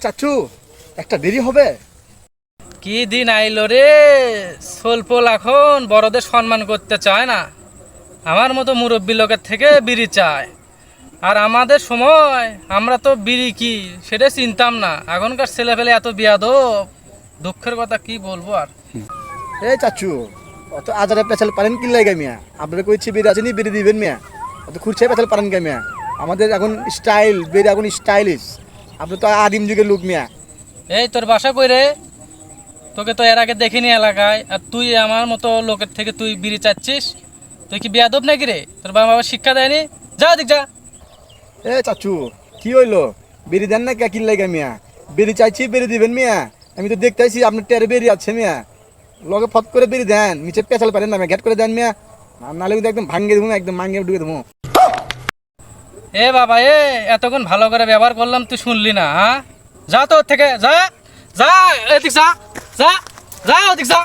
চাচু একটা দেরি হবে। কি দিন আইলো রে, সোলপোল এখন বড়দের সম্মান করতে চায় না, আমার মতো মুরব্বী লোকের থেকে বিড়ি চায়। আর আমাদের সময় আমরা তো বিড়ি কি সেটা চিনতাম না, এখনকার ছেলেপেলে এত বিয়াদব, দুঃখের কথা কি বলবো আর। চাচু অত আজারে পেছাল পারেন কি লাগে মিয়া? আপনারা কইছি বেরি আছে নি বেরি দিবেন মিয়া, অত খুঁড়ছে পেছাল পারেন কে মিয়া? আমাদের এখন স্টাইল বেরি এখন স্টাইলিশ, আপনি তো আদিম যুগের লোক মিয়া। এই তোর বাসা কই রে? তোকে তো এর আগে দেখিনি এলাকায়, আর তুই আমার মতো লোকের থেকে তুই বিড়ি চাচ্ছিস? তুই কি বিয়াদব নাকি রে? তোর বাবা বাবা শিক্ষা দেয়নি? যা দিক যা। চাচু কি হইলো, বেরি দেন না কে কি লাগে মিয়া? বেরি চাইছি বেরি দিবেন মিয়া, আমি তো দেখতেছি আপনার টেরে বেরি আছে মিয়া, লগে ফট করে বেরি দেন, নিচে পেছাল পারেন না ঘ্যাট করে দেন মিয়া, নাহলে কিন্তু একদম ভাঙ্গে দেবো, একদম ভাঙ্গে ঢুকে দেবো। এ বাবা এতক্ষণ ভালো করে ব্যবহার করলাম, তুই শুনলি না? হ্যাঁ, যা তো ওর থেকে, যা যা, এদিক যা, যা যা ওদিক যা।